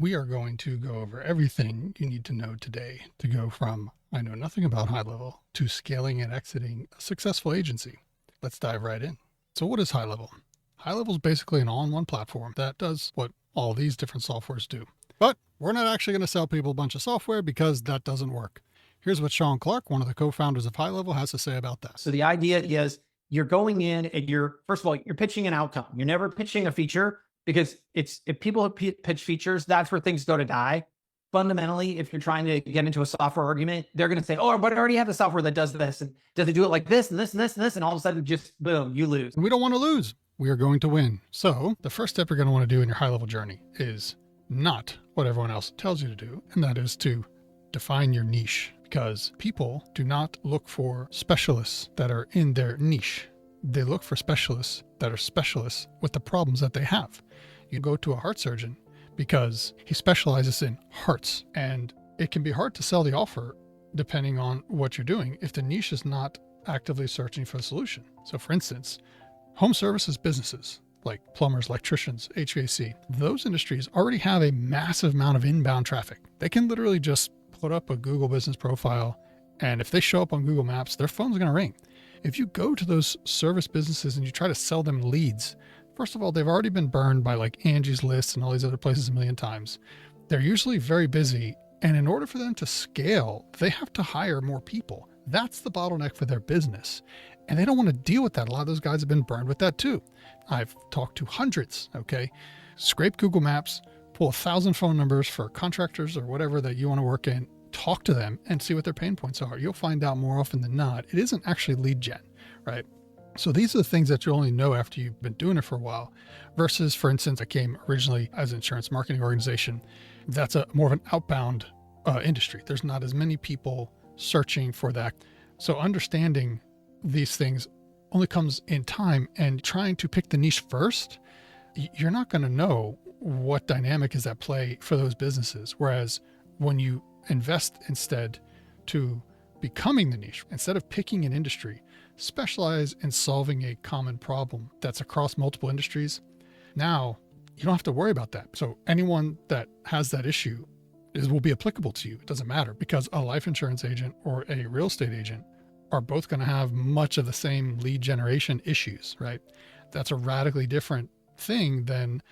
We are going to go over everything you need to know today to go from I know nothing about HighLevel to scaling and exiting a successful agency. Let's dive right in. So what is HighLevel? HighLevel is basically an all-in-one platform that does what all these different softwares do. But we're not actually going to sell people a bunch of software because that doesn't work. Here's what Sean Clark, one of the co-founders of HighLevel, has to say about that. So the idea is you're going in and first of all, you're pitching an outcome. You're never pitching a feature, because if people pitch features, that's where things go to die. Fundamentally, if you're trying to get into a software argument, they're going to say, oh, but I already have the software that does this. And does it do it like this and this and this and this? And all of a sudden, just boom, you lose. We don't want to lose. We are going to win. So the first step you're going to want to do in your HighLevel journey is not what everyone else tells you to do. And that is to define your niche, because people do not look for specialists that are in their niche. They look for specialists that are specialists with the problems that they have. You go to a heart surgeon because he specializes in hearts, and it can be hard to sell the offer depending on what you're doing if the niche is not actively searching for a solution. So for instance, home services businesses like plumbers, electricians, HVAC, those industries already have a massive amount of inbound traffic. They can literally just put up a Google business profile, and if they show up on Google Maps, their phone's going to ring. If you go to those service businesses and you try to sell them leads, first of all, they've already been burned by like Angie's List and all these other places a million times. They're usually very busy, and in order for them to scale, they have to hire more people. That's the bottleneck for their business, and they don't want to deal with that. A lot of those guys have been burned with that too. I've talked to hundreds, okay? Scrape Google Maps, pull 1,000 phone numbers for contractors or whatever that you want to work in, talk to them and see what their pain points are. You'll find out more often than not, it isn't actually lead gen, right? So these are the things that you only know after you've been doing it for a while, versus, for instance, I came originally as an insurance marketing organization. That's more of an outbound industry. There's not as many people searching for that. So understanding these things only comes in time, and trying to pick the niche first, you're not going to know what dynamic is at play for those businesses. Whereas when you invest instead to becoming the niche, instead of picking an industry, specialize in solving a common problem that's across multiple industries. Now you don't have to worry about that. So anyone that has that issue will be applicable to you. It doesn't matter, because a life insurance agent or a real estate agent are both going to have much of the same lead generation issues, right? That's a radically different thing than,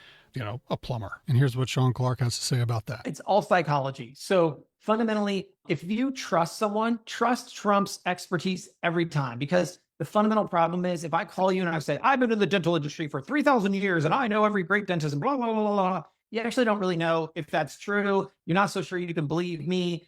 a plumber. And here's what Sean Clark has to say about that. It's all psychology. So fundamentally, if you trust someone, trust trumps expertise every time, because the fundamental problem is if I call you and I say, I've been in the dental industry for 3,000 years and I know every great dentist and blah, blah, blah, blah, blah. You actually don't really know if that's true. You're not so sure you can believe me.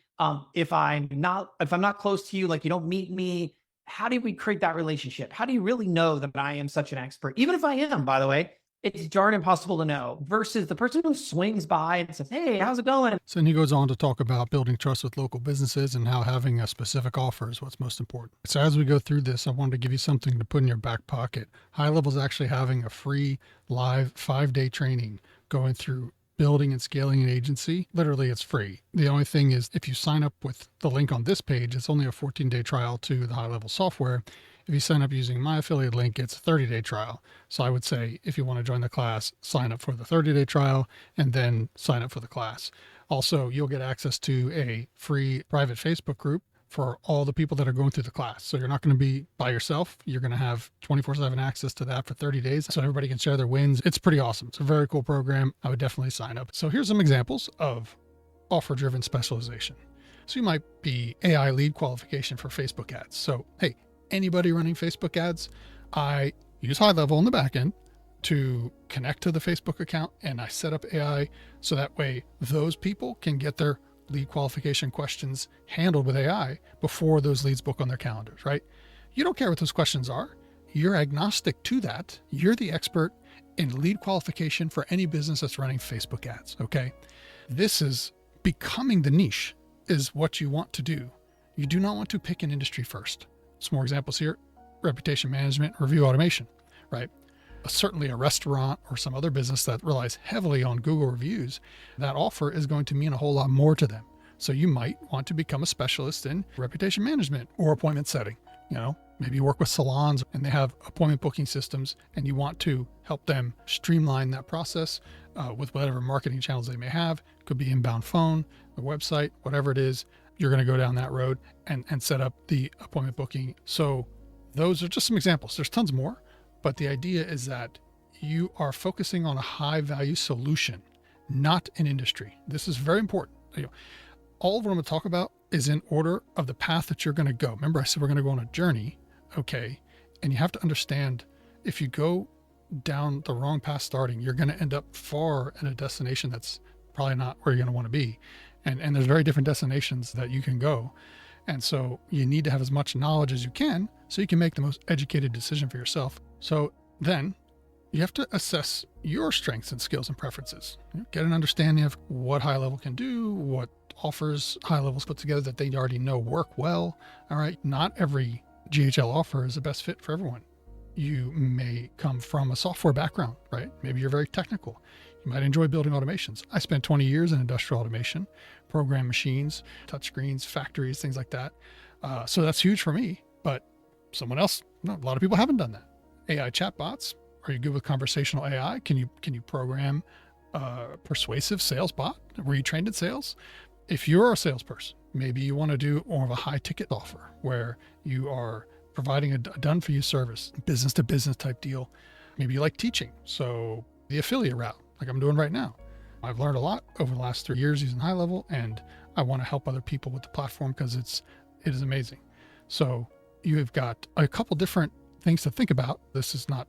If I'm not close to you, like you don't meet me, how do we create that relationship? How do you really know that I am such an expert? Even if I am, by the way, it's darn impossible to know, versus the person who swings by and says, hey, how's it going? So then he goes on to talk about building trust with local businesses and how having a specific offer is what's most important. So as we go through this, I wanted to give you something to put in your back pocket. HighLevel is actually having a free live 5-day training going through building and scaling an agency. Literally, it's free. The only thing is, if you sign up with the link on this page, it's only a 14-day trial to the HighLevel software. If you sign up using my affiliate link, it's a 30-day trial. So I would say, if you want to join the class, sign up for the 30-day trial and then sign up for the class. Also, you'll get access to a free private Facebook group for all the people that are going through the class. So you're not going to be by yourself. You're going to have 24/7 access to that for 30 days. So everybody can share their wins. It's pretty awesome. It's a very cool program. I would definitely sign up. So here's some examples of offer-driven specialization. So you might be AI lead qualification for Facebook ads. So, hey, anybody running Facebook ads, I use HighLevel in the backend to connect to the Facebook account, and I set up AI so that way those people can get their lead qualification questions handled with AI before those leads book on their calendars, right? You don't care what those questions are. You're agnostic to that. You're the expert in lead qualification for any business that's running Facebook ads, okay? This is becoming the niche is what you want to do. You do not want to pick an industry first. Some more examples here: reputation management, review automation, right? Certainly a restaurant or some other business that relies heavily on Google reviews, that offer is going to mean a whole lot more to them. So you might want to become a specialist in reputation management or appointment setting. Maybe you work with salons and they have appointment booking systems and you want to help them streamline that process with whatever marketing channels they may have. It could be inbound phone, a website, whatever it is. You're going to go down that road and set up the appointment booking. So those are just some examples. There's tons more, but the idea is that you are focusing on a high value solution, not an industry. This is very important. All of what I'm going to talk about is in order of the path that you're going to go. Remember, I said we're going to go on a journey. Okay. And you have to understand, if you go down the wrong path starting, you're going to end up far at a destination that's probably not where you're going to want to be. And there's very different destinations that you can go. And so you need to have as much knowledge as you can so you can make the most educated decision for yourself. So then you have to assess your strengths and skills and preferences. Get an understanding of what HighLevel can do, what offers HighLevel's put together that they already know work well. All right. Not every GHL offer is the best fit for everyone. You may come from a software background, right? Maybe you're very technical. You might enjoy building automations. I spent 20 years in industrial automation, program machines, touchscreens, factories, things like that. So that's huge for me, but someone else, a lot of people haven't done that. AI chatbots. Are you good with conversational AI? Can you program a persuasive sales bot? Were you trained in sales? If you're a salesperson, maybe you want to do more of a high ticket offer where you are providing a done for you service, business to business type deal. Maybe you like teaching. So the affiliate route, like I'm doing right now. I've learned a lot over the last 3 years using HighLevel, and I want to help other people with the platform because it is amazing. So you've got a couple different things to think about. This is not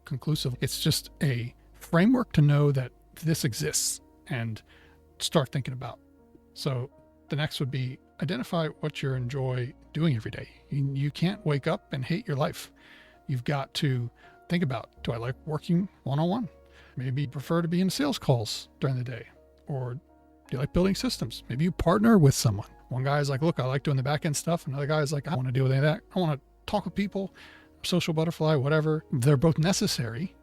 conclusive. It's just a framework to know that this exists and start thinking about. So the next would be identify what you enjoy doing every day. You can't wake up and hate your life. You've got to think about, do I like working one-on-one? Maybe you prefer to be in sales calls during the day, or do you like building systems? Maybe you partner with someone. One guy is like, look, I like doing the back end stuff. Another guy is like, I want to deal with any of that. I want to talk with people, social butterfly, whatever. They're both necessary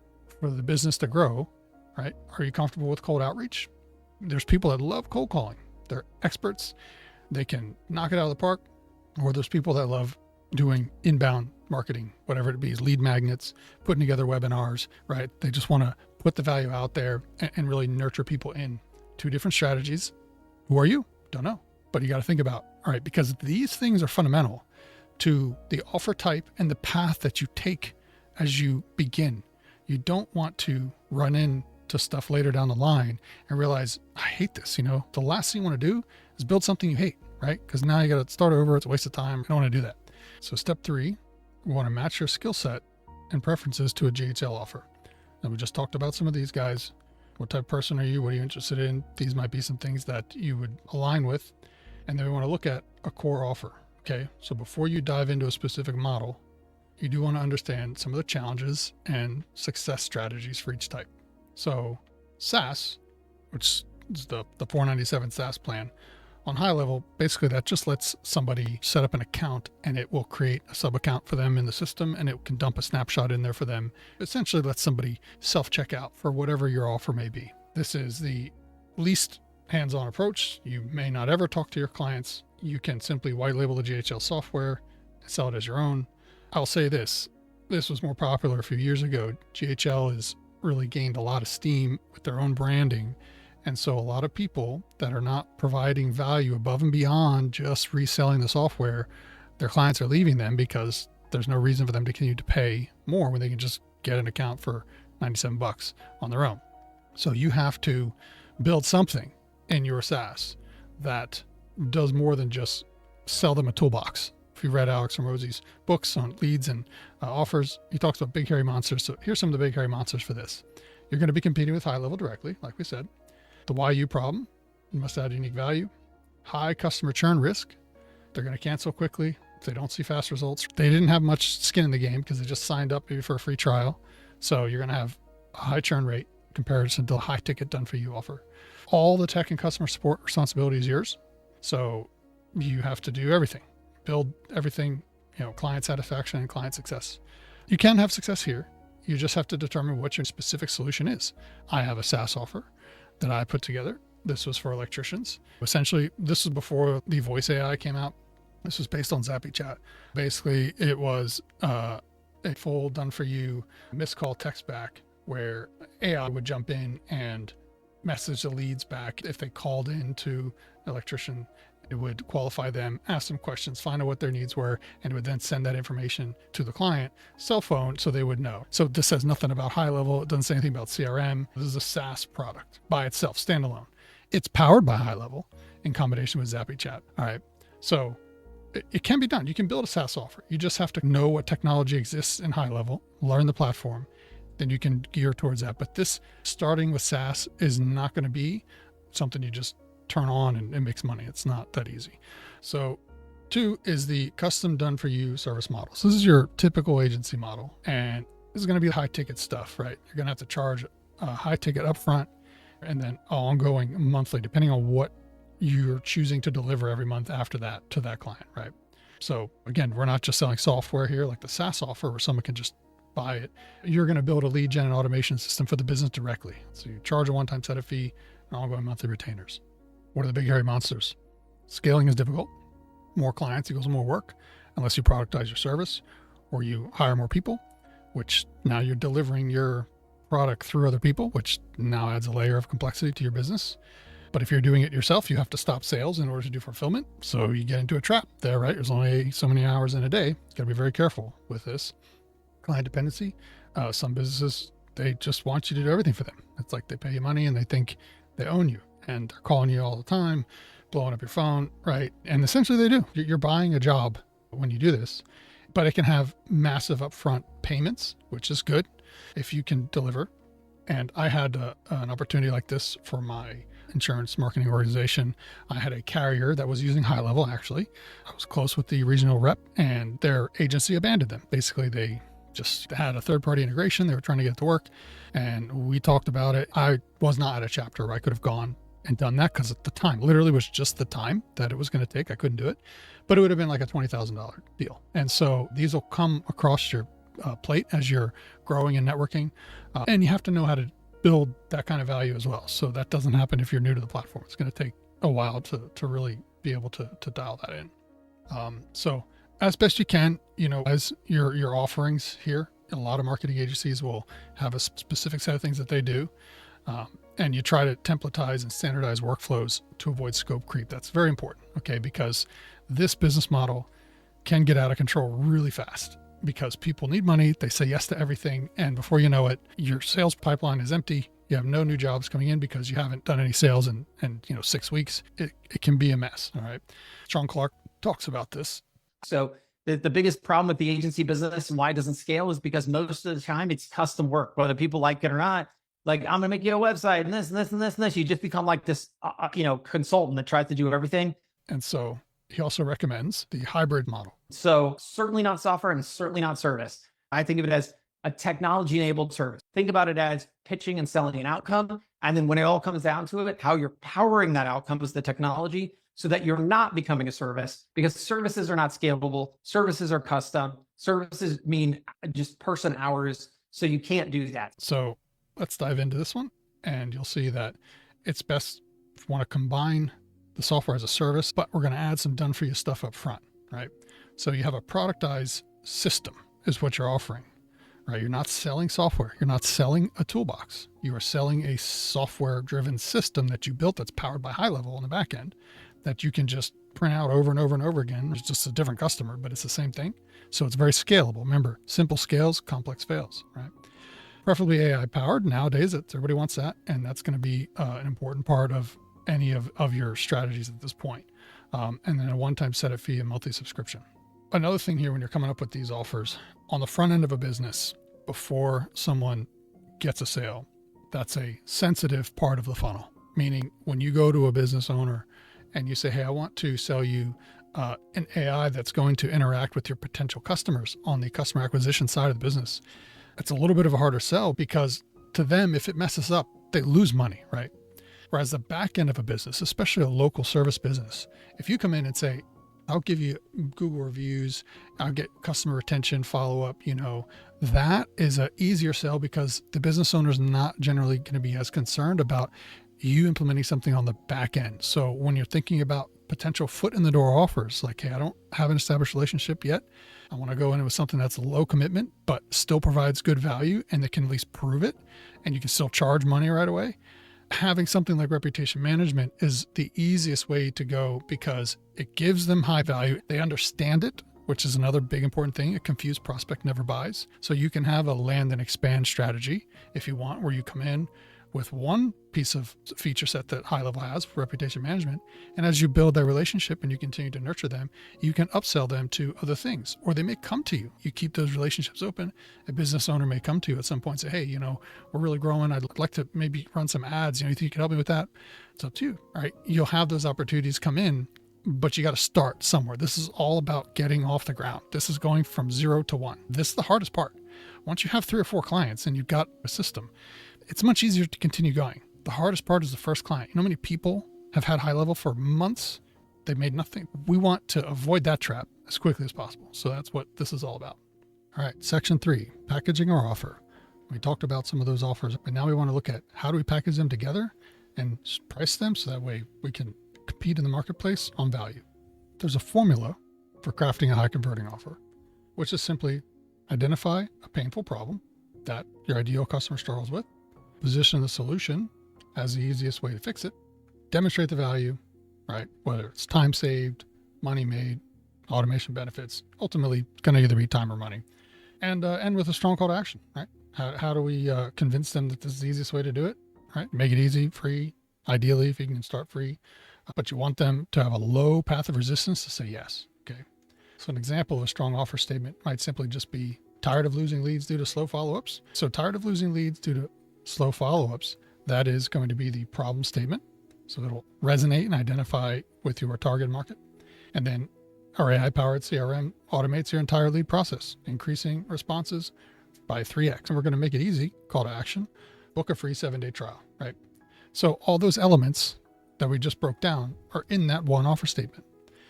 for the business to grow, right? Are you comfortable with cold outreach? There's people that love cold calling. They're experts. They can knock it out of the park. Or there's people that love doing inbound marketing, whatever it be, lead magnets, putting together webinars, right? They just want to put the value out there and really nurture people in. Two different strategies. Who are you? Don't know. But you got to think about, all right, because these things are fundamental to the offer type and the path that you take as you begin. You don't want to run into stuff later down the line and realize, I hate this. The last thing you want to do is build something you hate, right? Because now you got to start over. It's a waste of time. I don't want to do that. So step 3, we want to match your skill set and preferences to a GHL offer. Now we just talked about some of these guys. What type of person are you? What are you interested in? These might be some things that you would align with. And then we want to look at a core offer. Okay. So before you dive into a specific model, you do want to understand some of the challenges and success strategies for each type. So SaaS, which is the $497 SaaS plan on HighLevel, basically that just lets somebody set up an account and it will create a sub account for them in the system and it can dump a snapshot in there for them. Essentially lets somebody self-check out for whatever your offer may be. This is the least hands-on approach. You may not ever talk to your clients. You can simply white label the GHL software and sell it as your own. I'll say this was more popular a few years ago. GHL has really gained a lot of steam with their own branding. And so a lot of people that are not providing value above and beyond just reselling the software, their clients are leaving them because there's no reason for them to continue to pay more when they can just get an account for $97 on their own. So you have to build something in your SaaS that does more than just sell them a toolbox. If you read Alex Hormozi's books on leads and offers, he talks about big hairy monsters. So here's some of the big hairy monsters for this. You're going to be competing with HighLevel directly, like we said. The YU problem, you must add unique value. High customer churn risk. They're going to cancel quickly if they don't see fast results. They didn't have much skin in the game because they just signed up maybe for a free trial. So you're going to have a high churn rate comparison to a high ticket done for you offer. All the tech and customer support responsibility is yours. So you have to do everything, build everything, client satisfaction and client success. You can have success here. You just have to determine what your specific solution is. I have a SaaS offer that I put together. This was for electricians. Essentially, this was before the voice AI came out. This was based on Zappy Chat. Basically, it was a full done for you missed call text back where AI would jump in and message the leads back. If they called in to an electrician, it would qualify them, ask them questions, find out what their needs were, and it would then send that information to the client cell phone so they would know. So this says nothing about HighLevel. It doesn't say anything about CRM. This is a SaaS product by itself, standalone. It's powered by HighLevel in combination with Zappy Chat. All right. So it can be done. You can build a SaaS offer. You just have to know what technology exists in HighLevel, learn the platform, then you can gear towards that. But this starting with SaaS is not going to be something you just turn on and it makes money. It's not that easy. So 2 is the custom done for you service model. So this is your typical agency model, and this is going to be high ticket stuff, right? You're going to have to charge a high ticket upfront and then ongoing monthly, depending on what you're choosing to deliver every month after that to that client, right? So again, we're not just selling software here like the SaaS offer where someone can just buy it. You're going to build a lead gen and automation system for the business directly. So you charge a one-time setup fee and ongoing monthly retainers. What are the big hairy monsters? Scaling is difficult. More clients equals more work, unless you productize your service or you hire more people, which now you're delivering your product through other people, which now adds a layer of complexity to your business. But if you're doing it yourself, you have to stop sales in order to do fulfillment. So you get into a trap there, right? There's only so many hours in a day. You got to be very careful with this. Client dependency. Some businesses, they just want you to do everything for them. It's like they pay you money and they think they own you and they're calling you all the time, blowing up your phone, right? And essentially they do. You're buying a job when you do this, but it can have massive upfront payments, which is good if you can deliver. And I had an opportunity like this for my insurance marketing organization. I had a carrier that was using HighLevel, actually. I was close with the regional rep and their agency abandoned them. Basically, they just had a third-party integration. They were trying to get it to work, and we talked about it. I was not at a chapter where I could have gone and done that because at the time, literally was just the time that it was going to take. I couldn't do it, but it would have been like a $20,000 deal. And so these will come across your plate as you're growing and networking, and you have to know how to build that kind of value as well. So that doesn't happen if you're new to the platform. It's going to take a while to really be able to dial that in. So as best you can, as your offerings here, a lot of marketing agencies will have a specific set of things that they do. And you try to templatize and standardize workflows to avoid scope creep. That's very important, okay? Because this business model can get out of control really fast because people need money. They say yes to everything. And before you know it, your sales pipeline is empty. You have no new jobs coming in because you haven't done any sales in 6 weeks. It can be a mess, all right? Sean Clark talks about this. So the biggest problem with the agency business and why it doesn't scale is because most of the time it's custom work, whether people like it or not. Like, I'm going to make you a website and this and this and this and this. You just become like this, consultant that tries to do everything. And so he also recommends the hybrid model. So certainly not software and certainly not service. I think of it as a technology-enabled service. Think about it as pitching and selling an outcome. And then when it all comes down to it, how you're powering that outcome is the technology so that you're not becoming a service, because services are not scalable. Services are custom. Services mean just person hours. So you can't do that. So let's dive into this one, and you'll see that it's best if you want to combine the software as a service, but we're going to add some done for you stuff up front, right? So you have a productized system is what you're offering, right? You're not selling software. You're not selling a toolbox. You are selling a software-driven system that you built that's powered by HighLevel on the back end that you can just print out over and over and over again. It's just a different customer, but it's the same thing. So it's very scalable. Remember, simple scales, complex fails, right? Preferably AI powered. Nowadays, everybody wants that. And that's going to be an important part of any of your strategies at this point. And then a one-time setup fee and monthly subscription. Another thing here, when you're coming up with these offers on the front end of a business, before someone gets a sale, that's a sensitive part of the funnel. Meaning when you go to a business owner and you say, hey, I want to sell you an AI that's going to interact with your potential customers on the customer acquisition side of the business, it's a little bit of a harder sell because to them, if it messes up, they lose money, right? Whereas the back end of a business, especially a local service business, if you come in and say, I'll give you Google reviews, I'll get customer retention, follow-up, that is an easier sell because the business owner is not generally going to be as concerned about you implementing something on the back end. So when you're thinking about potential foot in the door offers. Like, hey, I don't have an established relationship yet. I want to go in with something that's low commitment, but still provides good value and that can at least prove it. And you can still charge money right away. Having something like reputation management is the easiest way to go because it gives them high value. They understand it, which is another big important thing. A confused prospect never buys. So you can have a land and expand strategy if you want, where you come in with one piece of feature set that HighLevel has for reputation management. And as you build that relationship and you continue to nurture them, you can upsell them to other things, or they may come to you. You keep those relationships open. A business owner may come to you at some point and say, hey, we're really growing. I'd like to maybe run some ads. You think you can help me with that? It's up to you. All right. You'll have those opportunities come in, but you got to start somewhere. This is all about getting off the ground. This is going from 0 to 1. This is the hardest part. Once you have 3 or 4 clients and you've got a system, it's much easier to continue going. The hardest part is the first client. You know how many people have had HighLevel for months? They made nothing. We want to avoid that trap as quickly as possible. So that's what this is all about. All right, section 3, packaging our offer. We talked about some of those offers, but now we want to look at how do we package them together and price them so that way we can compete in the marketplace on value. There's a formula for crafting a high converting offer, which is simply identify a painful problem that your ideal customer struggles with, position the solution as the easiest way to fix it, demonstrate the value, right? Whether it's time saved, money made, automation benefits, ultimately it's going to either be time or money, and end with a strong call to action, right? How do we convince them that this is the easiest way to do it, right? Make it easy, free, ideally if you can start free, but you want them to have a low path of resistance to say yes, okay? So an example of a strong offer statement might simply just be tired of losing leads due to slow follow-ups. So tired of losing leads due to slow follow-ups, that is going to be the problem statement. So it'll resonate and identify with your target market. And then our AI-powered CRM automates your entire lead process, increasing responses by 3x. And we're going to make it easy, call to action, book a free 7-day trial, right? So all those elements that we just broke down are in that one offer statement.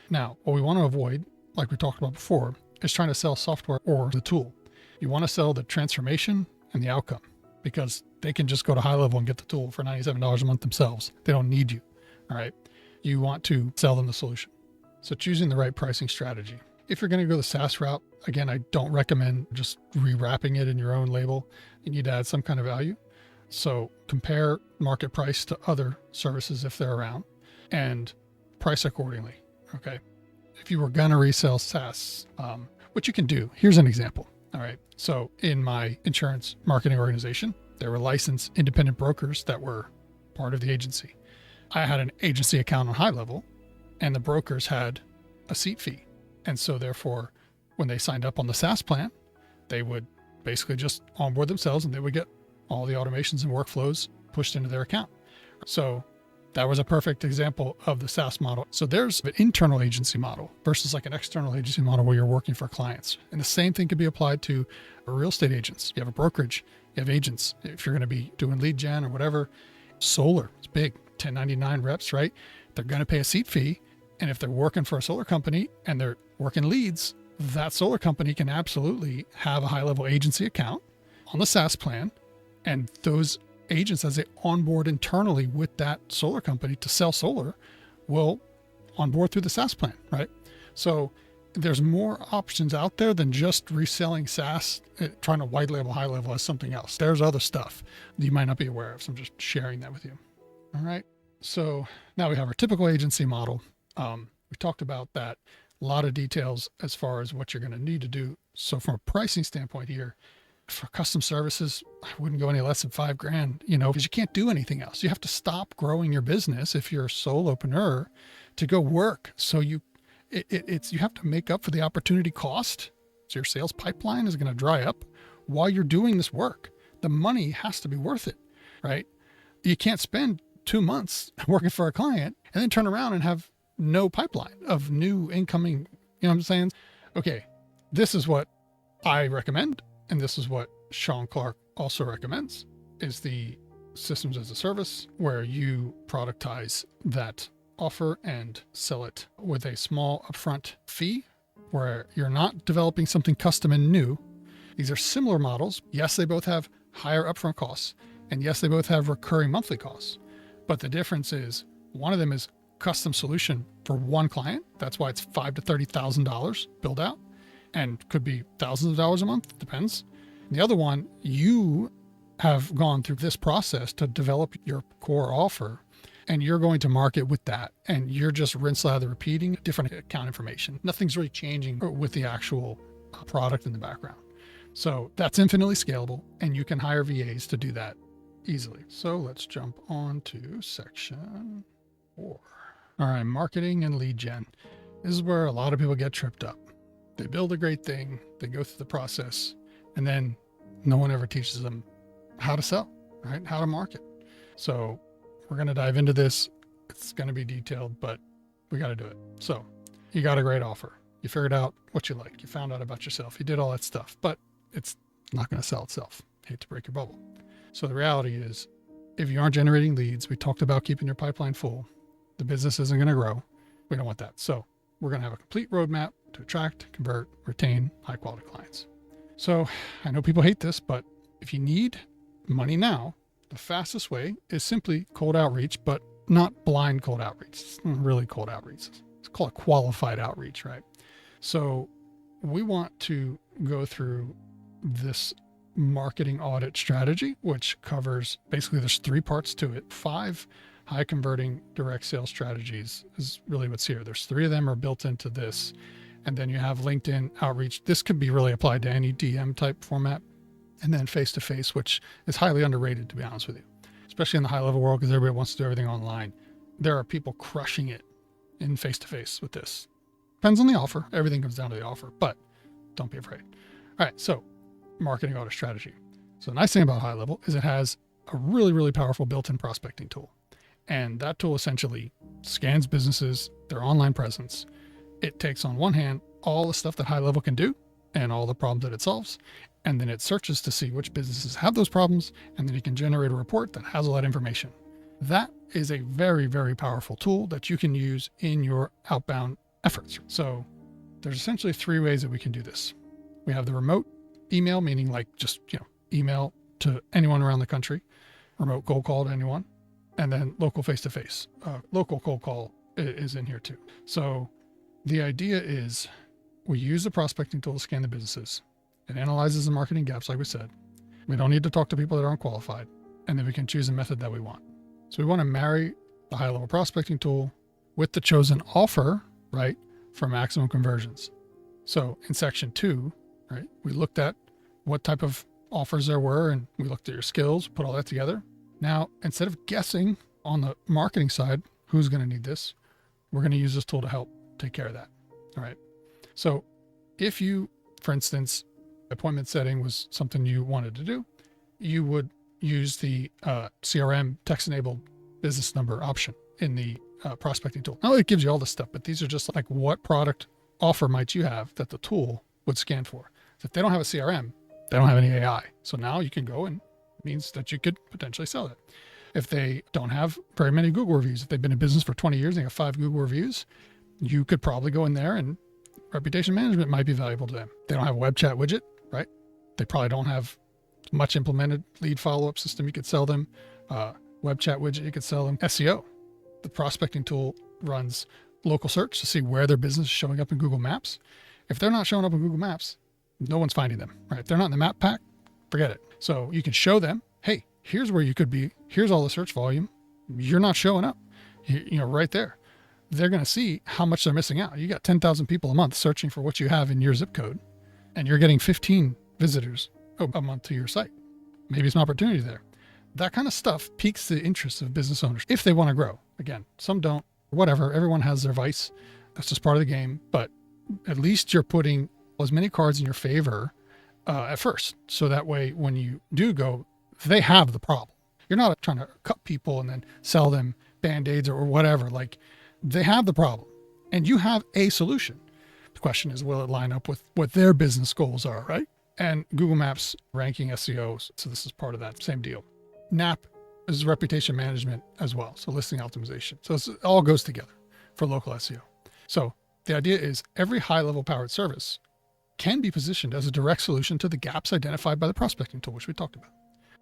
Now, what we want to avoid, like we talked about before, is trying to sell software or the tool. You want to sell the transformation and the outcome, because they can just go to HighLevel and get the tool for $97 a month themselves. They don't need you. All right. You want to sell them the solution. So choosing the right pricing strategy. If you're going to go the SaaS route, again, I don't recommend just rewrapping it in your own label. You need to add some kind of value. So compare market price to other services if they're around and price accordingly. Okay. If you were going to resell SaaS, what you can do, here's an example. All right. So in my insurance marketing organization, there were licensed independent brokers that were part of the agency. I had an agency account on HighLevel, and the brokers had a seat fee. And so therefore, when they signed up on the SaaS plan, they would basically just onboard themselves and they would get all the automations and workflows pushed into their account. So that was a perfect example of the SaaS model. So there's an internal agency model versus like an external agency model where you're working for clients. And the same thing could be applied to real estate agents. You have a brokerage, you have agents. If you're going to be doing lead gen or whatever, solar, it's big, 1099 reps, right? They're going to pay a seat fee. And if they're working for a solar company and they're working leads, that solar company can absolutely have a HighLevel agency account on the SaaS plan. And those agents, as they onboard internally with that solar company to sell solar, will onboard through the SaaS plan, right? So there's more options out there than just reselling SaaS, trying to white label HighLevel as something else. There's other stuff that you might not be aware of. So I'm just sharing that with you. All right. So now we have our typical agency model. We talked about that, a lot of details as far as what you're going to need to do. So from a pricing standpoint here, for custom services, I wouldn't go any less than $5,000, because you can't do anything else. You have to stop growing your business if you're a solopreneur to go work. So you have to make up for the opportunity cost. So your sales pipeline is going to dry up while you're doing this work. The money has to be worth it, right? You can't spend 2 months working for a client and then turn around and have no pipeline of new incoming, you know what I'm saying? Okay, this is what I recommend. And this is what Sean Clark also recommends, is the systems as a service, where you productize that offer and sell it with a small upfront fee, where you're not developing something custom and new. These are similar models. Yes, they both have higher upfront costs, and yes, they both have recurring monthly costs. But the difference is one of them is custom solution for one client. That's why it's $5,000 to $30,000 build out, and could be thousands of dollars a month, depends. And the other one, you have gone through this process to develop your core offer, and you're going to market with that, and you're just rinse, lather, repeating different account information. Nothing's really changing with the actual product in the background. So that's infinitely scalable, and you can hire VAs to do that easily. So let's jump on to section 4. All right, marketing and lead gen. This is where a lot of people get tripped up. They build a great thing, they go through the process, and then no one ever teaches them how to sell, right? How to market. So we're going to dive into this. It's going to be detailed, but we got to do it. So you got a great offer. You figured out what you like. You found out about yourself. You did all that stuff, but it's not going to sell itself. Hate to break your bubble. So the reality is, if you aren't generating leads, we talked about keeping your pipeline full. The business isn't going to grow. We don't want that. So we're going to have a complete roadmap to attract, convert, retain high quality clients. So I know people hate this, but if you need money now, the fastest way is simply cold outreach, but not blind cold outreach. It's not really cold outreach. It's called qualified outreach, right? So we want to go through this marketing audit strategy, which covers basically, there's 3 parts to it. 5 high converting direct sales strategies is really what's here. There's 3 of them are built into this. And then you have LinkedIn outreach. This could be really applied to any DM type format. And then face-to-face, which is highly underrated, to be honest with you, especially in the high level world, because everybody wants to do everything online. There are people crushing it in face-to-face with this. Depends on the offer. Everything comes down to the offer, but don't be afraid. All right, so marketing audit strategy. So the nice thing about HighLevel is it has a really, really powerful built-in prospecting tool. And that tool essentially scans businesses, their online presence. It takes, on one hand, all the stuff that HighLevel can do and all the problems that it solves, and then it searches to see which businesses have those problems, and then you can generate a report that has all that information. That is a very, very powerful tool that you can use in your outbound efforts. So there's essentially 3 ways that we can do this. We have the remote email, meaning like just, email to anyone around the country, remote cold call to anyone, and then local face-to-face. Local cold call is in here too. So the idea is we use the prospecting tool to scan the businesses. It analyzes the marketing gaps, like we said. We don't need to talk to people that aren't qualified, and then we can choose a method that we want. So we want to marry the high-level prospecting tool with the chosen offer, right, for maximum conversions. So in section 2, right, we looked at what type of offers there were, and we looked at your skills, put all that together. Now, instead of guessing on the marketing side, who's going to need this, we're going to use this tool to help take care of that. All right. So if you, for instance, appointment setting was something you wanted to do, you would use the CRM text-enabled business number option in the prospecting tool. Now it gives you all this stuff, but these are just like what product offer might you have that the tool would scan for. So if they don't have a CRM, they don't have any AI. So now you can go, and it means that you could potentially sell it. If they don't have very many Google reviews, if they've been in business for 20 years, they have 5 Google reviews, you could probably go in there, and reputation management might be valuable to them. They don't have a web chat widget, right? They probably don't have much implemented lead follow-up system. You could sell them web chat widget. You could sell them SEO. The prospecting tool runs local search to see where their business is showing up in Google Maps. If they're not showing up in Google Maps, no one's finding them, right? If they're not in the map pack, forget it. So you can show them, hey, here's where you could be. Here's all the search volume. You're not showing up, right there. They're going to see how much they're missing out. You got 10,000 people a month searching for what you have in your zip code, and you're getting 15 visitors a month to your site. Maybe it's an opportunity there. That kind of stuff piques the interest of business owners if they want to grow. Again, some don't, whatever. Everyone has their vice. That's just part of the game. But at least you're putting as many cards in your favor at first. So that way, when you do go, they have the problem. You're not trying to cut people and then sell them Band-Aids or whatever. Like, they have the problem and you have a solution. The question is, will it line up with what their business goals are, right? And Google Maps ranking SEO. So this is part of that same deal. NAP is reputation management as well. So listing optimization. So it all goes together for local SEO. So the idea is every high-level powered service can be positioned as a direct solution to the gaps identified by the prospecting tool, which we talked about.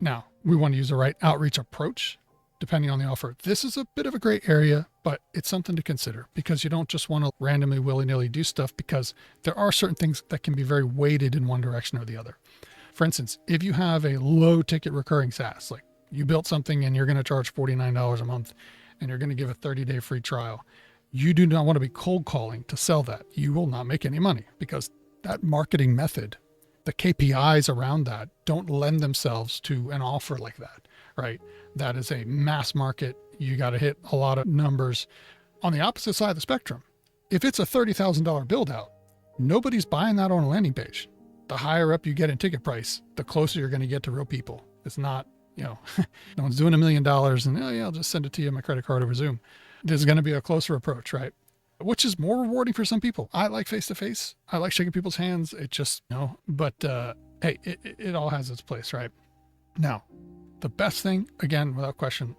Now, we want to use the right outreach approach depending on the offer. This is a bit of a gray area, but it's something to consider because you don't just want to randomly willy-nilly do stuff, because there are certain things that can be very weighted in one direction or the other. For instance, if you have a low ticket recurring SaaS, like you built something and you're going to charge $49 a month and you're going to give a 30-day free trial, you do not want to be cold calling to sell that. You will not make any money because that marketing method, the KPIs around that don't lend themselves to an offer like that, right? That is a mass market. You got to hit a lot of numbers. On the opposite side of the spectrum, if it's a $30,000 build out, nobody's buying that on a landing page. The higher up you get in ticket price, the closer you're going to get to real people. It's not, no one's doing $1 million and, oh yeah, I'll just send it to you on my credit card over Zoom. There's going to be a closer approach, right? Which is more rewarding for some people. I like face-to-face. I like shaking people's hands. It just, but hey, it all has its place, right? Now, the best thing, again, without question,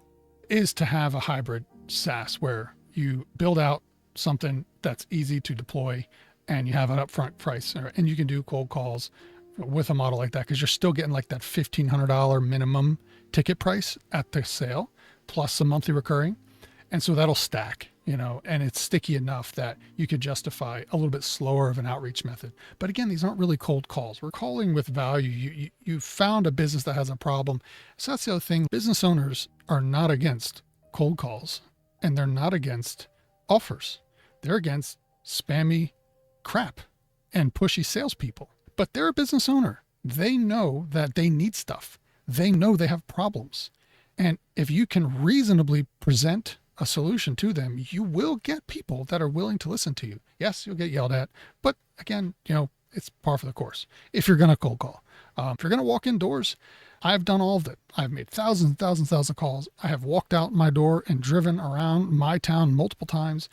is to have a hybrid SaaS where you build out something that's easy to deploy and you have an upfront price, and you can do cold calls with a model like that because you're still getting like that $1,500 minimum ticket price at the sale plus some monthly recurring. And so that'll stack, and it's sticky enough that you could justify a little bit slower of an outreach method. But again, these aren't really cold calls. We're calling with value. You found a business that has a problem. So that's the other thing. Business owners are not against cold calls, and they're not against offers. They're against spammy crap and pushy salespeople. But they're a business owner. They know that they need stuff. They know they have problems. And if you can reasonably present a solution to them, you will get people that are willing to listen to you. Yes, you'll get yelled at, but again, it's par for the course. If you're going to cold call, if you're going to walk indoors, I've done all of it. I've made thousands and thousands of calls. I have walked out my door and driven around my town multiple times.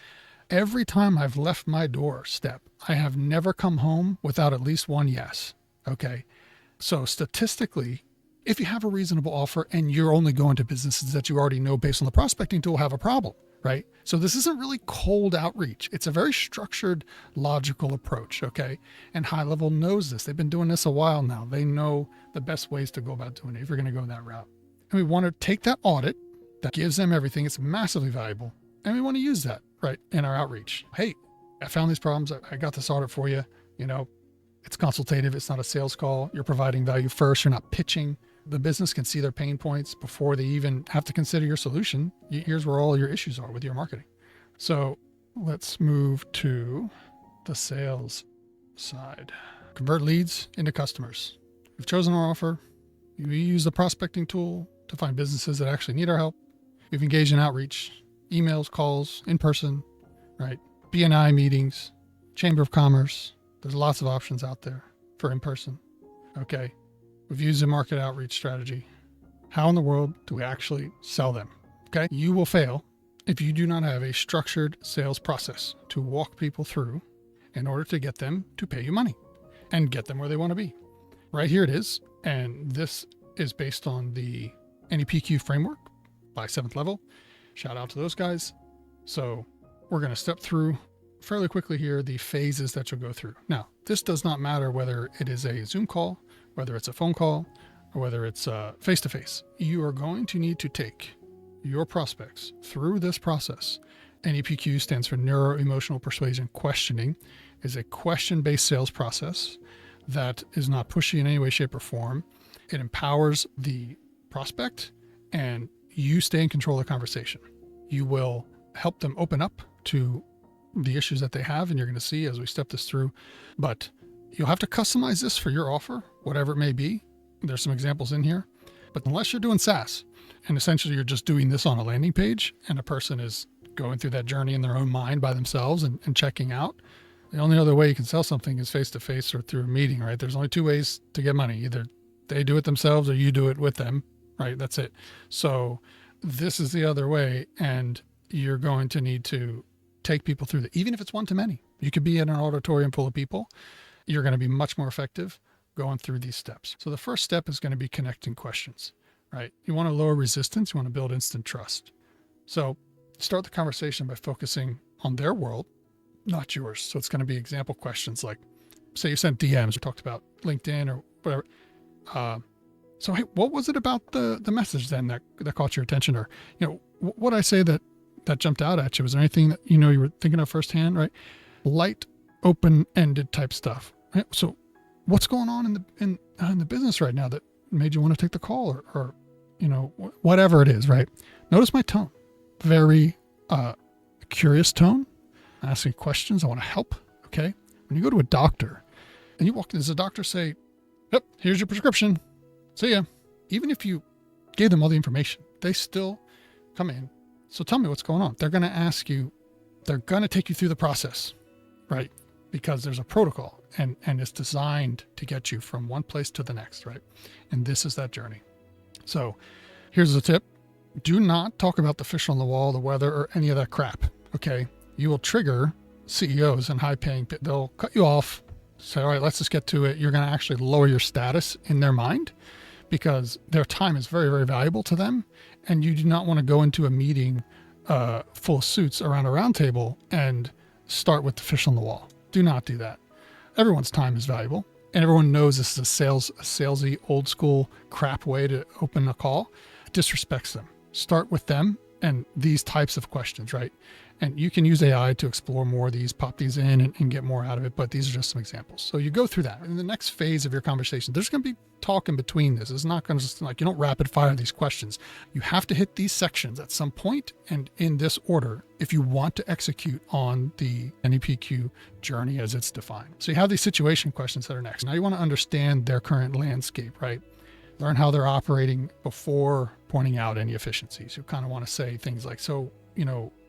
Every time I've left my doorstep, I have never come home without at least one yes. Okay. So statistically, if you have a reasonable offer and you're only going to businesses that you already know based on the prospecting tool, have a problem, right? So this isn't really cold outreach. It's a very structured, logical approach, okay? And HighLevel knows this. They've been doing this a while now. They know the best ways to go about doing it if you're going to go that route. And we want to take that audit that gives them everything. It's massively valuable. And we want to use that, right, in our outreach. Hey, I found these problems. I got this audit for you. It's consultative. It's not a sales call. You're providing value first. You're not pitching. The business can see their pain points before they even have to consider your solution. Here's where all your issues are with your marketing. So let's move to the sales side. Convert leads into customers. We've chosen our offer. We use the prospecting tool to find businesses that actually need our help. We've engaged in outreach, emails, calls, in person, right? BNI meetings, Chamber of Commerce. There's lots of options out there for in person. Okay. We've used a market outreach strategy. How in the world do we actually sell them? Okay. You will fail if you do not have a structured sales process to walk people through in order to get them to pay you money and get them where they want to be. Right here it is. And this is based on the NEPQ framework by 7th Level. Shout out to those guys. So we're going to step through fairly quickly here the phases that you'll go through. Now, this does not matter whether it is a Zoom call, whether it's a phone call, or whether it's face-to-face. You are going to need to take your prospects through this process. NEPQ stands for Neuro-Emotional Persuasion Questioning. Is a question-based sales process that is not pushy in any way, shape, or form. It empowers the prospect, and you stay in control of the conversation. You will help them open up to the issues that they have, and you're going to see as we step this through. But you'll have to customize this for your offer, whatever it may be. There's some examples in here. But unless you're doing SaaS, and essentially you're just doing this on a landing page, and a person is going through that journey in their own mind by themselves and checking out, the only other way you can sell something is face-to-face or through a meeting, right? There's only two ways to get money. Either they do it themselves or you do it with them, right? That's it. So this is the other way, and you're going to need to take people through that. Even if it's one-to-many, you could be in an auditorium full of people. You're going to be much more effective going through these steps. So the first step is going to be connecting questions, right? You want to lower resistance. You want to build instant trust. So start the conversation by focusing on their world, not yours. So it's going to be example questions like, say you sent DMs, we talked about LinkedIn or whatever. So, hey, what was it about the message then that caught your attention? Or, what I say that jumped out at you? Was there anything that, you were thinking of firsthand, right? Light, open-ended type stuff. Right? So what's going on in the business right now that made you want to take the call or whatever it is, right? Notice my tone. Very curious tone. Asking questions. I want to help. Okay. When you go to a doctor and you walk in, does the doctor say, yep, here's your prescription. See ya. Even if you gave them all the information, they still come in. So tell me what's going on. They're going to ask you, they're going to take you through the process, right? Because there's a protocol and it's designed to get you from one place to the next, right? And this is that journey. So here's a tip. Do not talk about the fish on the wall, the weather, or any of that crap, okay? You will trigger CEOs and high-paying, they'll cut you off, say, all right, let's just get to it. You're going to actually lower your status in their mind because their time is very, very valuable to them. And you do not want to go into a meeting full of suits around a round table and start with the fish on the wall. Do not do that. Everyone's time is valuable. And everyone knows this is a salesy, old school crap way to open a call. It disrespects them. Start with them and these types of questions, right? And you can use AI to explore more of these, pop these in and get more out of it. But these are just some examples. So you go through that. In the next phase of your conversation, there's going to be talk in between this. It's not going to just like, you don't rapid fire these questions. You have to hit these sections at some point and in this order if you want to execute on the NEPQ journey as it's defined. So you have these situation questions that are next. Now you want to understand their current landscape, right? Learn how they're operating before pointing out any efficiencies. You kind of want to say things like, so,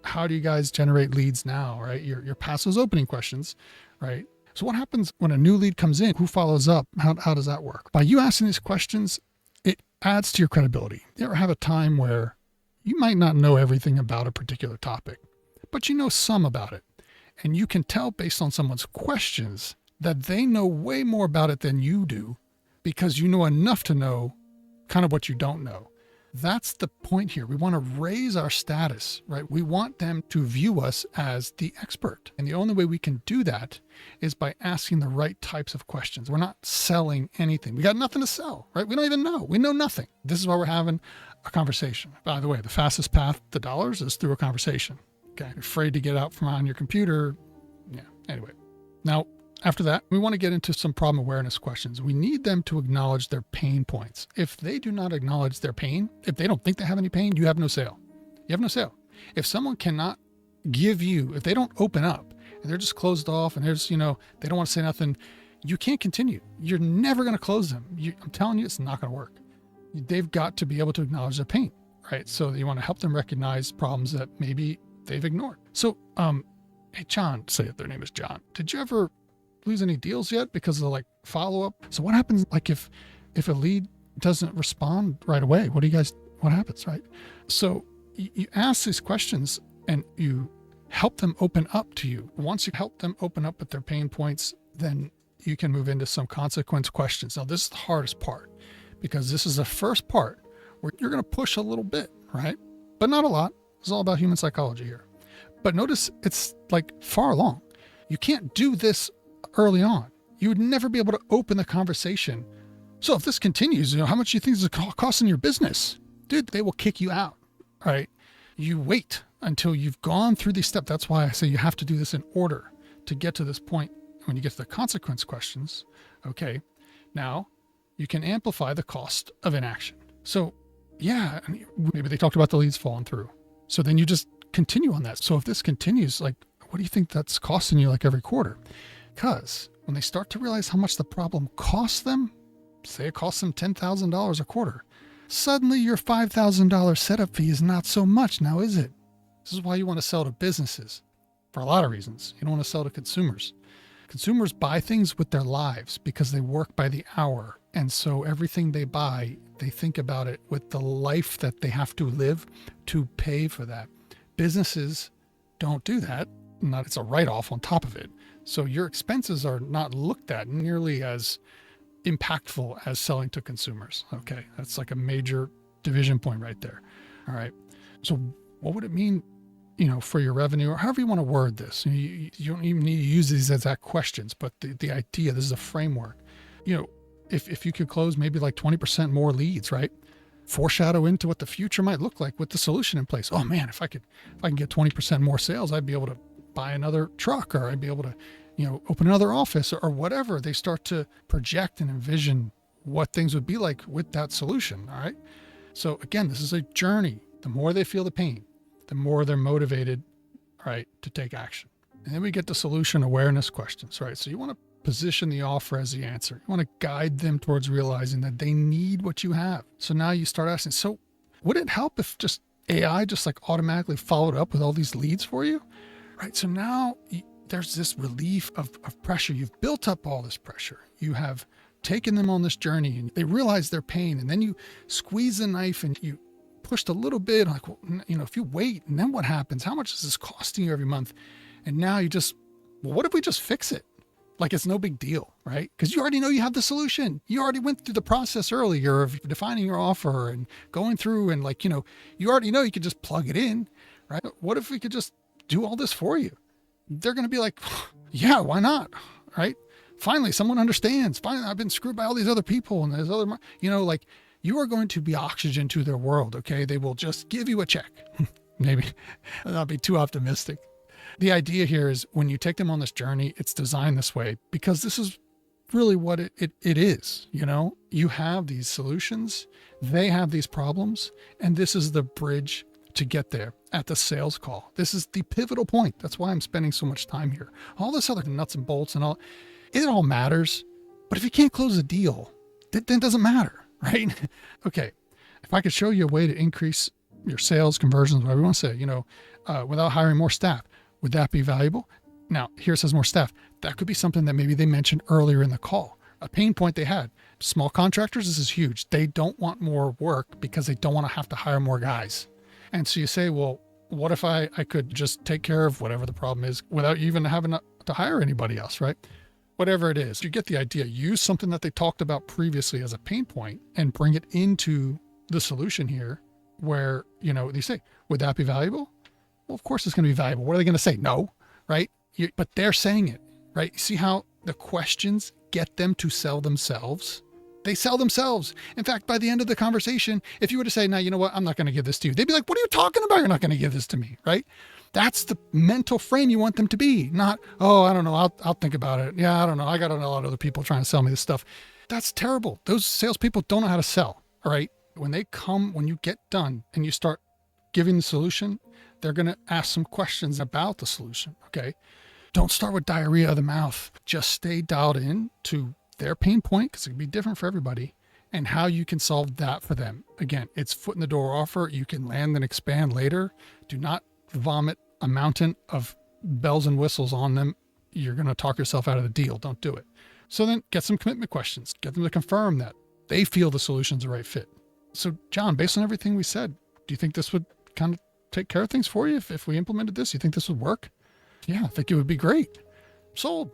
how do you guys generate leads now, right? Your past those opening questions, right? So what happens when a new lead comes in? Who follows up? How does that work? By you asking these questions, it adds to your credibility. You ever have a time where you might not know everything about a particular topic, but you know some about it. And you can tell based on someone's questions that they know way more about it than you do because you know enough to know kind of what you don't know. That's the point here. We want to raise our status, right? We want them to view us as the expert. And the only way we can do that is by asking the right types of questions. We're not selling anything. We got nothing to sell, right? We don't even know. We know nothing. This is why we're having a conversation. By the way, the fastest path to dollars is through a conversation. Okay. You're afraid to get out from on your computer. Yeah. Anyway, now, after that, we want to get into some problem awareness questions. We need them to acknowledge their pain points. If they do not acknowledge their pain, if they don't think they have any pain, you have no sale. You have no sale. If someone cannot give you, if they don't open up and they're just closed off and there's, they don't want to say nothing, you can't continue. You're never going to close them. I'm telling you, it's not going to work. They've got to be able to acknowledge their pain, right? So you want to help them recognize problems that maybe they've ignored. So, hey, John, say it, their name is John. Did you ever lose any deals yet because of follow-up? So what happens if a lead doesn't respond right away? What happens, right? So you ask these questions and you help them open up to you. Once you help them open up with their pain points, then you can move into some consequence questions. Now this is the hardest part because this is the first part where you're going to push a little bit, right? But not a lot. It's all about human psychology here. But notice it's far along. You can't do this early on. You would never be able to open the conversation. So if this continues, how much do you think this is costing your business? Dude, they will kick you out, right? You wait until you've gone through these steps. That's why I say you have to do this in order to get to this point. When you get to the consequence questions, okay, now you can amplify the cost of inaction. So yeah, maybe they talked about the leads falling through. So then you just continue on that. So if this continues, what do you think that's costing you every quarter? Because when they start to realize how much the problem costs them, say it costs them $10,000 a quarter, suddenly your $5,000 setup fee is not so much now, is it? This is why you want to sell to businesses for a lot of reasons. You don't want to sell to consumers. Consumers buy things with their lives because they work by the hour. And so everything they buy, they think about it with the life that they have to live to pay for that. Businesses don't do that. It's a write-off on top of it. So your expenses are not looked at nearly as impactful as selling to consumers. Okay, that's a major division point right there. All right. So what would it mean, for your revenue or however you want to word this? You don't even need to use these exact questions, but the idea, this is a framework. if you could close maybe like 20% more leads, right? Foreshadow into what the future might look like with the solution in place. Oh man, if I can get 20% more sales, I'd be able to buy another truck, or I'd be able to, open another office, or whatever. They start to project and envision what things would be like with that solution. All right. So again, this is a journey. The more they feel the pain, the more they're motivated, right, to take action. And then we get the solution awareness questions, right? So you want to position the offer as the answer. You want to guide them towards realizing that they need what you have. So now you start asking, so would it help if just AI just like automatically followed up with all these leads for you? Right. So now there's this relief of pressure. You've built up all this pressure. You have taken them on this journey and they realize their pain. And then you squeeze the knife and you pushed a little bit, like, well, if you wait, and then what happens? How much is this costing you every month? And now you just, well, what if we just fix it? Like it's no big deal, right? Because you already know you have the solution. You already went through the process earlier of defining your offer and going through and you already know you could just plug it in, right? What if we could just do all this for you? They're going to be like, yeah, why not? Right? Finally, someone understands. Finally, I've been screwed by all these other people and there's other, you are going to be oxygen to their world. Okay. They will just give you a check. Maybe not be too optimistic. The idea here is when you take them on this journey, it's designed this way because this is really what it is. You have these solutions, they have these problems, and this is the bridge to get there at the sales call. This is the pivotal point. That's why I'm spending so much time here. All this other nuts and bolts and all, it all matters. But if you can't close a deal, then it doesn't matter, right? Okay. If I could show you a way to increase your sales conversions, whatever you want to say, without hiring more staff, would that be valuable? Now, here it says more staff. That could be something that maybe they mentioned earlier in the call. A pain point they had. Small contractors, this is huge. They don't want more work because they don't want to have to hire more guys. And so you say, well, what if I could just take care of whatever the problem is without even having to hire anybody else, right? Whatever it is, you get the idea. Use something that they talked about previously as a pain point and bring it into the solution here where, they say, would that be valuable? Well, of course it's going to be valuable. What are they going to say? No, right? But they're saying it, right? See how the questions get them to sell themselves? They sell themselves. In fact, by the end of the conversation, if you were to say, now, you know what? I'm not going to give this to you. They'd be like, what are you talking about? You're not going to give this to me, right? That's the mental frame you want them to be. Not, oh, I don't know. I'll think about it. Yeah, I don't know. I got a lot of other people trying to sell me this stuff. That's terrible. Those salespeople don't know how to sell, all right? When you get done and you start giving the solution, they're going to ask some questions about the solution. Okay. Don't start with diarrhea of the mouth. Just stay dialed in to their pain point because it can be different for everybody and how you can solve that for them. Again, it's foot in the door offer. You can land and expand later. Do not vomit a mountain of bells and whistles on them. You're going to talk yourself out of the deal. Don't do it. So then get some commitment questions. Get them to confirm that they feel the solution's the right fit. So John, based on everything we said, do you think this would kind of take care of things for you if we implemented this? You think this would work? Yeah, I think it would be great. Sold,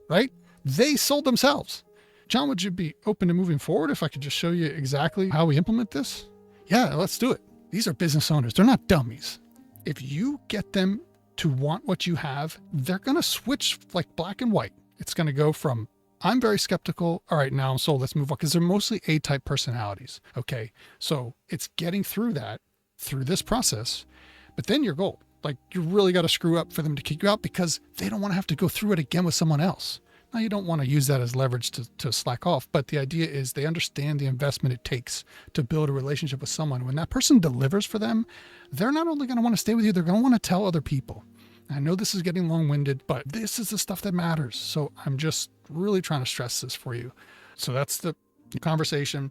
right? They sold themselves. John, would you be open to moving forward if I could just show you exactly how we implement this? Yeah, let's do it. These are business owners. They're not dummies. If you get them to want what you have, they're going to switch like black and white. It's going to go from, I'm very skeptical. All right, now I'm sold. Let's move on. Because they're mostly A-type personalities. Okay, so it's getting through that, through this process. But then you're gold. Like you really got to screw up for them to kick you out because they don't want to have to go through it again with someone else. Now you don't want to use that as leverage to slack off, but the idea is they understand the investment it takes to build a relationship with someone. When that person delivers for them, they're not only going to want to stay with you, they're going to want to tell other people. I know this is getting long-winded, but this is the stuff that matters. So I'm just really trying to stress this for you. So that's the conversation.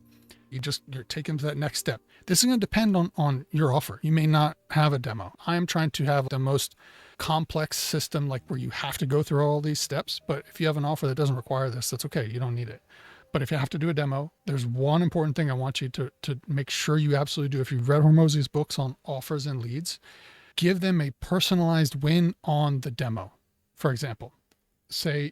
You're taken to that next step. This is going to depend on your offer. You may not have a demo. I am trying to have the most complex system, like where you have to go through all these steps. But if you have an offer that doesn't require this, that's okay. You don't need it. But if you have to do a demo, there's one important thing I want you to make sure you absolutely do. If you've read Hormozy's books on offers and leads, give them a personalized win on the demo. For example, say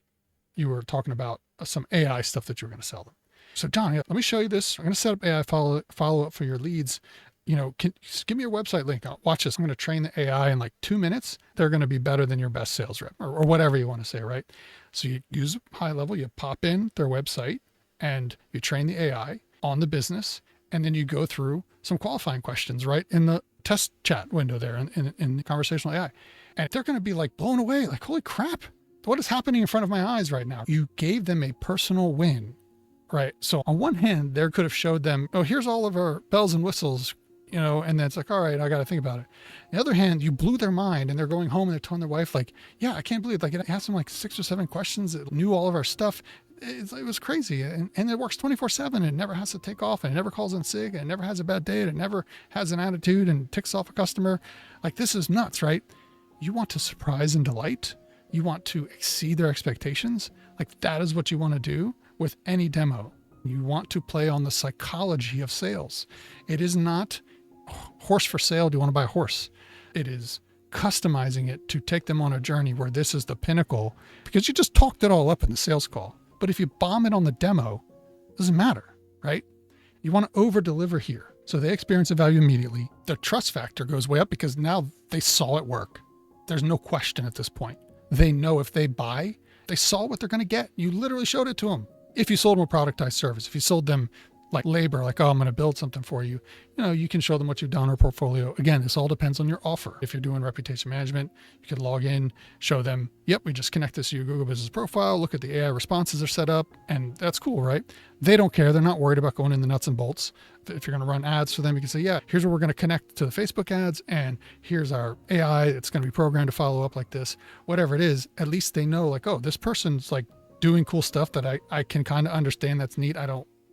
you were talking about some AI stuff that you were going to sell them. So John, let me show you this. I'm going to set up AI follow-up for your leads. Just give me your website link. Watch this. I'm going to train the AI in like 2 minutes. They're going to be better than your best sales rep or whatever you want to say, right? So you use HighLevel, you pop in their website, and you train the AI on the business, and then you go through some qualifying questions right in the test chat window there in the conversational AI. And they're going to be like blown away, like, holy crap, what is happening in front of my eyes right now? You gave them a personal win, right? So on one hand, there could have showed them, oh, here's all of our bells and whistles, and then it's like, all right, I got to think about it. On the other hand, you blew their mind, and they're going home and they're telling their wife, like, yeah, I can't believe, like, it asked them like 6 or 7 questions. It knew all of our stuff. It was crazy. And it works 24/7. It never has to take off, and it never calls in sick, and it never has a bad day, and it never has an attitude and ticks off a customer. Like, this is nuts, right? You want to surprise and delight. You want to exceed their expectations. Like, that is what you want to do with any demo. You want to play on the psychology of sales. It is not horse for sale. Do you want to buy a horse? It is customizing it to take them on a journey where this is the pinnacle, because you just talked it all up in the sales call. But if you bomb it on the demo, it doesn't matter, right? You want to over deliver here. So they experience the value immediately. Their trust factor goes way up because now they saw it work. There's no question at this point. They know if they buy, they saw what they're going to get. You literally showed it to them. If you sold them a productized service, if you sold them like labor, like, oh, I'm going to build something for you, you can show them what you've done or portfolio. Again, this all depends on your offer. If you're doing reputation management, you can log in, show them, yep, we just connect this to your Google Business Profile, look at the AI responses are set up, and that's cool, right? They don't care. They're not worried about going in the nuts and bolts. If you're going to run ads for them, you can say, yeah, here's where we're going to connect to the Facebook ads, and here's our AI. It's going to be programmed to follow up like this. Whatever it is, at least they know, like, oh, this person's like doing cool stuff that I can kind of understand. That's neat.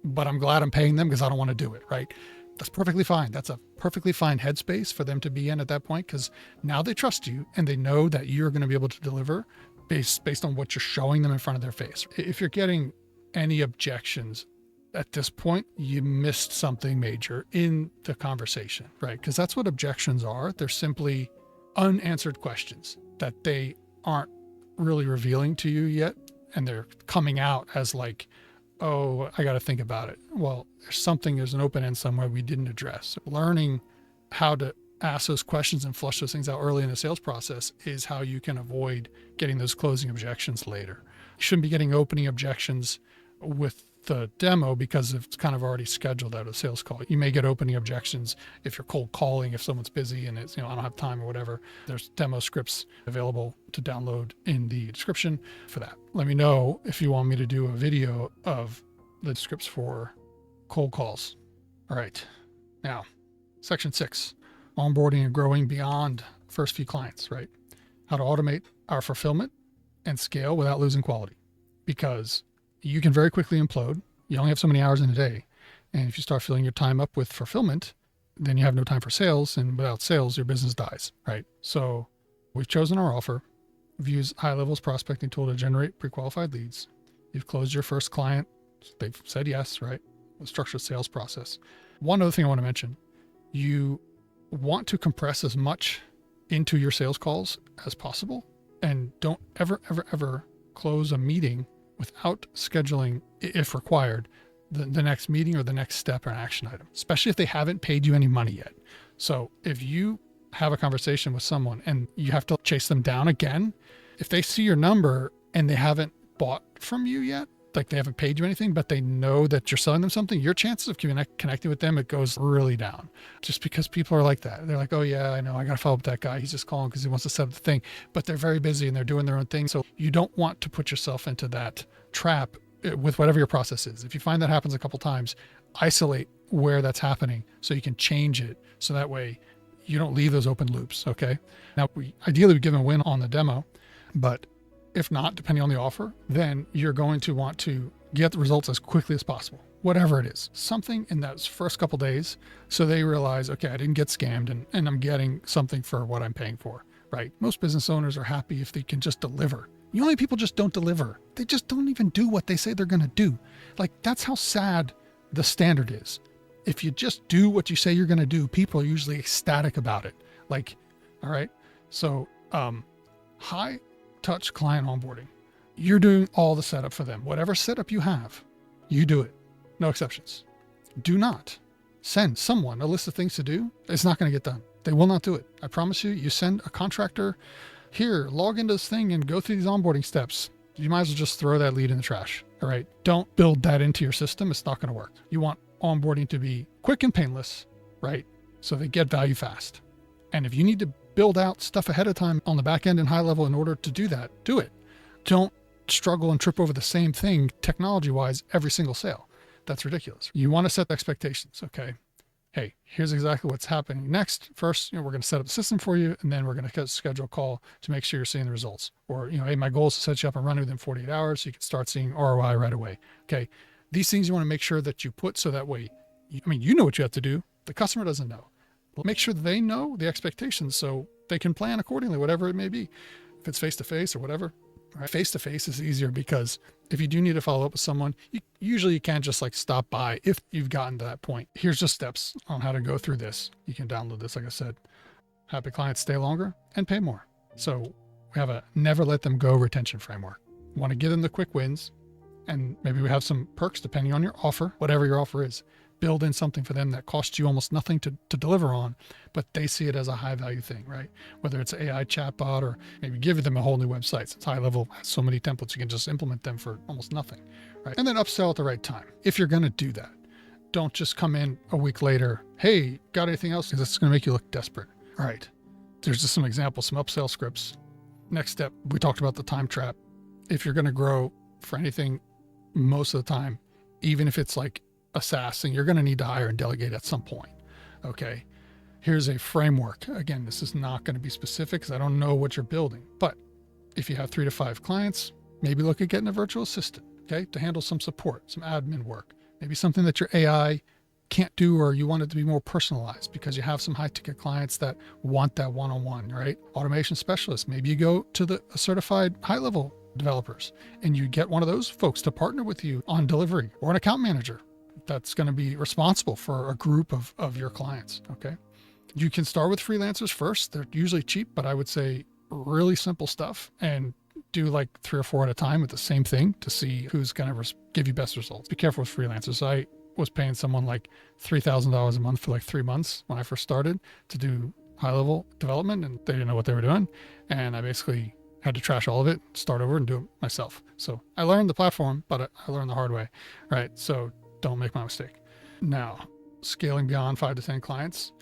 But I'm glad I'm paying them because I don't want to do it, right? That's perfectly fine. That's a perfectly fine headspace for them to be in at that point, because now they trust you and they know that you're going to be able to deliver based on what you're showing them in front of their face. If you're getting any objections at this point, you missed something major in the conversation, right? Because that's what objections are. They're simply unanswered questions that they aren't really revealing to you yet. And they're coming out as like, oh, I got to think about it. Well, there's an open end somewhere we didn't address. So learning how to ask those questions and flush those things out early in the sales process is how you can avoid getting those closing objections later. You shouldn't be getting opening objections with the demo because it's kind of already scheduled out of sales call. You may get opening objections if you're cold calling, if someone's busy and it's, I don't have time or whatever. There's demo scripts available to download in the description for that. Let me know if you want me to do a video of the scripts for cold calls. All right. Now, section 6, onboarding and growing beyond first few clients, right? How to automate our fulfillment and scale without losing quality, because you can very quickly implode. You only have so many hours in a day. And if you start filling your time up with fulfillment, then you have no time for sales. And without sales, your business dies, right? So we've chosen our offer. We've used HighLevel's prospecting tool to generate pre-qualified leads. You've closed your first client. They've said yes, right? The structured sales process. One other thing I want to mention, you want to compress as much into your sales calls as possible. And don't ever close a meeting without scheduling, if required, the next meeting or the next step or an action item, especially if they haven't paid you any money yet. So if you have a conversation with someone and you have to chase them down again, if they see your number and they haven't bought from you yet, like they haven't paid you anything, but they know that you're selling them something, your chances of connecting with them, it goes really down, just because people are like that. They're like, oh yeah, I know, I got to follow up with that guy. He's just calling because he wants to set up the thing, but they're very busy and they're doing their own thing. So you don't want to put yourself into that trap with whatever your process is. If you find that happens a couple times, isolate where that's happening so you can change it. So that way you don't leave those open loops. Okay. Now ideally we give them a win on the demo, but if not, depending on the offer, then you're going to want to get the results as quickly as possible, whatever it is, something in those first couple days. So they realize, okay, I didn't get scammed and I'm getting something for what I'm paying for, right? Most business owners are happy if they can just deliver. The only people just don't deliver. They just don't even do what they say they're going to do. Like, that's how sad the standard is. If you just do what you say you're going to do, people are usually ecstatic about it. Like, all right. So, high touch client onboarding. You're doing all the setup for them. Whatever setup you have, you do it. No exceptions. Do not send someone a list of things to do. It's not going to get done. They will not do it. I promise you, you send a contractor, here, log into this thing and go through these onboarding steps. you might as well just throw that lead in the trash. All right. Don't build that into your system. It's not going to work. You want onboarding to be quick and painless, right? So they get value fast. And if you need to build out stuff ahead of time on the back end in HighLevel in order to do that, do it. Don't struggle and trip over the same thing technology-wise every single sale. That's ridiculous. You want to set expectations, okay? Hey, here's exactly what's happening next. First, we're going to set up the system for you, and then we're going to schedule a call to make sure you're seeing the results. Or, hey, my goal is to set you up and running within 48 hours so you can start seeing ROI right away. Okay. These things you want to make sure that you put so that way, you know what you have to do. The customer doesn't know. Make sure they know the expectations so they can plan accordingly, whatever it may be. If it's face-to-face or whatever. Right? Face-to-face is easier because if you do need to follow up with someone, you can't just stop by if you've gotten to that point. Here's just steps on how to go through this. You can download this, like I said. Happy clients stay longer and pay more. So we have a never let them go retention framework. We want to give them the quick wins, and maybe we have some perks depending on your offer, whatever your offer is. Build in something for them that costs you almost nothing to deliver on, but they see it as a high value thing, right? Whether it's AI chatbot or maybe give them a whole new website. Since HighLevel has so many templates, you can just implement them for almost nothing, right? And then upsell at the right time. If you're going to do that, don't just come in a week later. Hey, got anything else? Because it's going to make you look desperate. All right. There's just some examples, some upsell scripts. Next step, we talked about the time trap. If you're going to grow for anything, most of the time, even if it's like a SaaS thing, you're going to need to hire and delegate at some point. Okay. Here's a framework. Again, this is not going to be specific because I don't know what you're building, but if you have 3 to 5 clients, maybe look at getting a virtual assistant, okay, to handle some support, some admin work, maybe something that your AI can't do, or you want it to be more personalized because you have some high ticket clients that want that one-on-one, right? Automation specialist. Maybe you go to the certified HighLevel developers and you get one of those folks to partner with you on delivery, or an account manager that's going to be responsible for a group of your clients. Okay. You can start with freelancers first. They're usually cheap, but I would say really simple stuff, and do like 3 or 4 at a time with the same thing to see who's going to give you best results. Be careful with freelancers. I was paying someone like $3,000 a month for like 3 months when I first started to do HighLevel development, and they didn't know what they were doing. And I basically had to trash all of it, start over and do it myself. So I learned the platform, but I learned the hard way, right? So don't make my mistake. Now, scaling beyond 5 to 10 clients.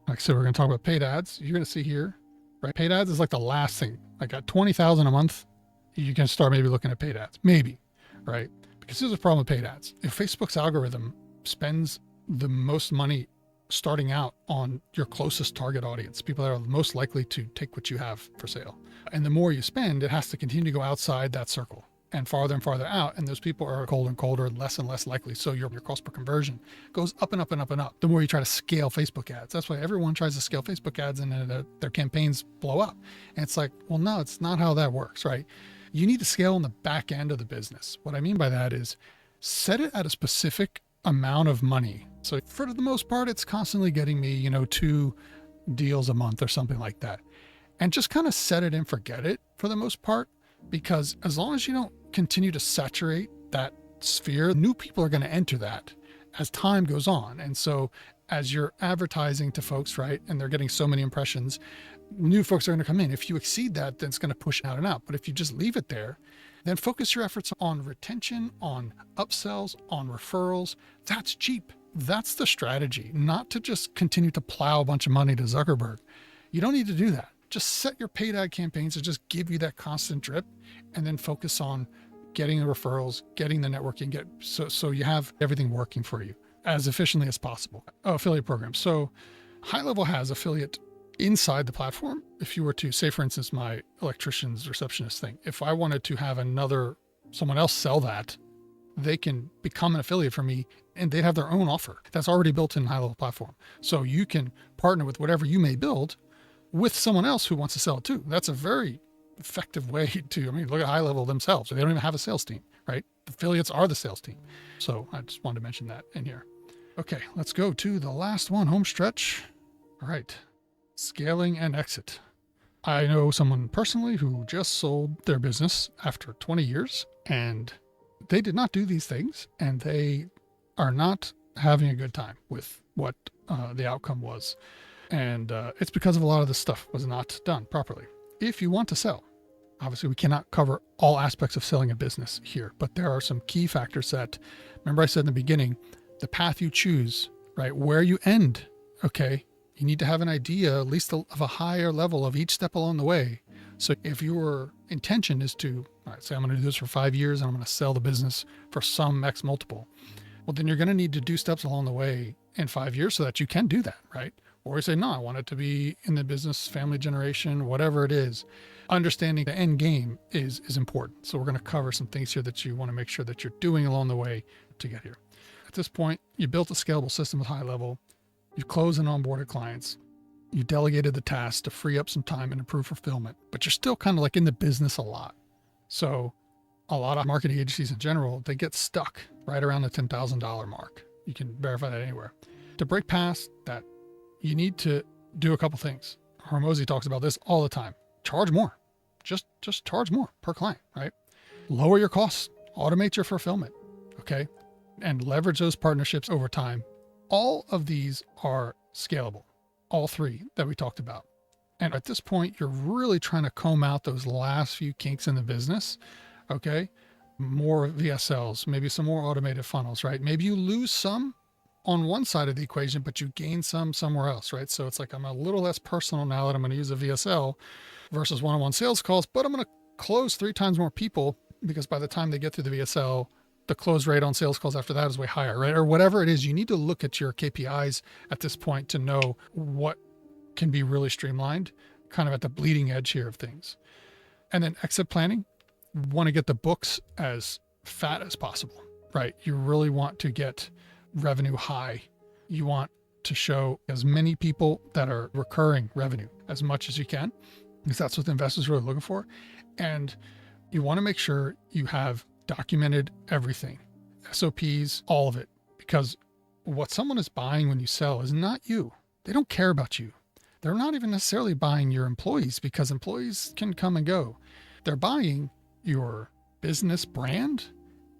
Like I said, we're going to talk about paid ads. You're going to see here, right? Paid ads is like the last thing. Like at 20,000 a month, you can start maybe looking at paid ads, maybe, right? Because there's a problem with paid ads. If Facebook's algorithm spends the most money starting out on your closest target audience, people that are most likely to take what you have for sale, and the more you spend, it has to continue to go outside that circle and farther out, and those people are colder and colder and less likely. So your cost per conversion goes up and up and up and up the more you try to scale Facebook ads. That's why everyone tries to scale Facebook ads, and then their campaigns blow up. And it's like, well, no, it's not how that works, right? You need to scale on the back end of the business. What I mean by that is set it at a specific amount of money. So for the most part, it's constantly getting me, 2 deals a month or something like that. And just kind of set it and forget it for the most part, because as long as you don't continue to saturate that sphere, new people are going to enter that as time goes on. And so as you're advertising to folks, right, and they're getting so many impressions, new folks are going to come in. If you exceed that, then it's going to push out and out. But if you just leave it there, then focus your efforts on retention, on upsells, on referrals. That's cheap. That's the strategy, not to just continue to plow a bunch of money to Zuckerberg. You don't need to do that. Just set your paid ad campaigns to just give you that constant drip, and then focus on getting the referrals, getting the networking, so you have everything working for you as efficiently as possible. Affiliate program. So HighLevel has affiliate inside the platform. If you were to say, for instance, my electrician's receptionist thing, if I wanted to have someone else sell that, they can become an affiliate for me, and they'd have their own offer that's already built in HighLevel platform. So you can partner with whatever you may build with someone else who wants to sell it too. That's a very effective way to, look at HighLevel themselves. They don't even have a sales team, right? Affiliates are the sales team. So I just wanted to mention that in here. Okay, let's go to the last one, home stretch. All right, scaling and exit. I know someone personally who just sold their business after 20 years, and they did not do these things, and they are not having a good time with what the outcome was. And it's because of a lot of this stuff was not done properly. If you want to sell, Obviously, we cannot cover all aspects of selling a business here, but there are some key factors that, remember I said in the beginning, the path you choose, right? Where you end, okay? You need to have an idea, at least of a higher level of each step along the way. So if your intention is to, all right, say I'm going to do this for 5 years and I'm going to sell the business for some X multiple, well, then you're going to need to do steps along the way in 5 years so that you can do that, right? Or you say, no, I want it to be in the business, family generation, whatever it is. Understanding the end game is important. So we're going to cover some things here that you want to make sure that you're doing along the way to get here. At this point, you built a scalable system with HighLevel. You closed and onboarded clients. You delegated the tasks to free up some time and improve fulfillment, but you're still kind of like in the business a lot. So a lot of marketing agencies in general, they get stuck right around the $10,000 mark. You can verify that anywhere. To break past that, you need to do a couple things. Hormozy talks about this all the time. Charge more. Just charge more per client, right? Lower your costs, automate your fulfillment, okay? And leverage those partnerships over time. All of these are scalable, all three that we talked about. And at this point, you're really trying to comb out those last few kinks in the business, okay? More VSLs, maybe some more automated funnels, right? Maybe you lose some on one side of the equation, but you gain some somewhere else, right? So it's like, I'm a little less personal now that I'm going to use a VSL versus one-on-one sales calls, but I'm going to close 3 times more people because by the time they get through the VSL, the close rate on sales calls after that is way higher, right? Or whatever it is, you need to look at your KPIs at this point to know what can be really streamlined, kind of at the bleeding edge here of things. And then exit planning, want to get the books as fat as possible, right? You really want to get revenue high. You want to show as many people that are recurring revenue as much as you can, because that's what the investors are really looking for. And you want to make sure you have documented everything, SOPs, all of it, because what someone is buying when you sell is not you. They don't care about you. They're not even necessarily buying your employees because employees can come and go. They're buying your business brand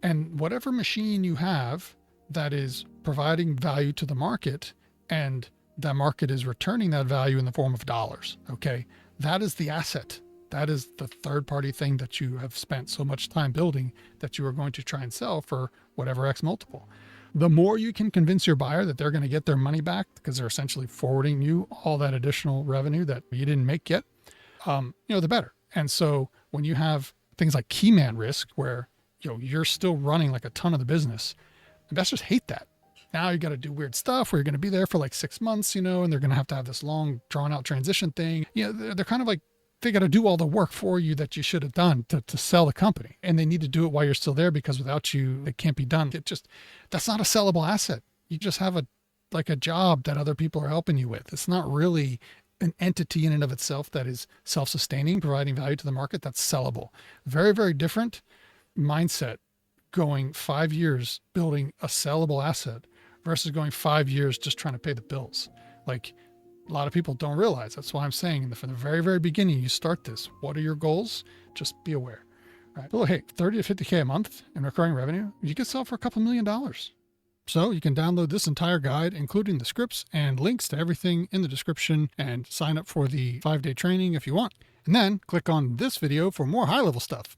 and whatever machine you have that is providing value to the market, and that market is returning that value in the form of dollars. Okay. That is the asset. That is the third party thing that you have spent so much time building that you are going to try and sell for whatever X multiple. The more you can convince your buyer that they're going to get their money back because they're essentially forwarding you all that additional revenue that you didn't make yet, the better. And so when you have things like key man risk, where you're still running like a ton of the business, investors hate that. Now you got to do weird stuff where you're going to be there for like 6 months, and they're going to have this long drawn out transition thing. They're kind of like, they got to do all the work for you that you should have done to sell the company. And they need to do it while you're still there, because without you, it can't be done. That's not a sellable asset. You just have a job that other people are helping you with. It's not really an entity in and of itself that is self-sustaining, providing value to the market. That's sellable. Very, very different mindset going 5 years building a sellable asset versus going 5 years just trying to pay the bills. Like, a lot of people don't realize. That's why I'm saying from the very, very beginning, you start this. What are your goals? Just be aware. Right? But hey, 30 to 50K a month in recurring revenue, you can sell for a couple $1 million. So you can download this entire guide, including the scripts and links to everything in the description, and sign up for the 5-day training if you want. And then click on this video for more HighLevel stuff.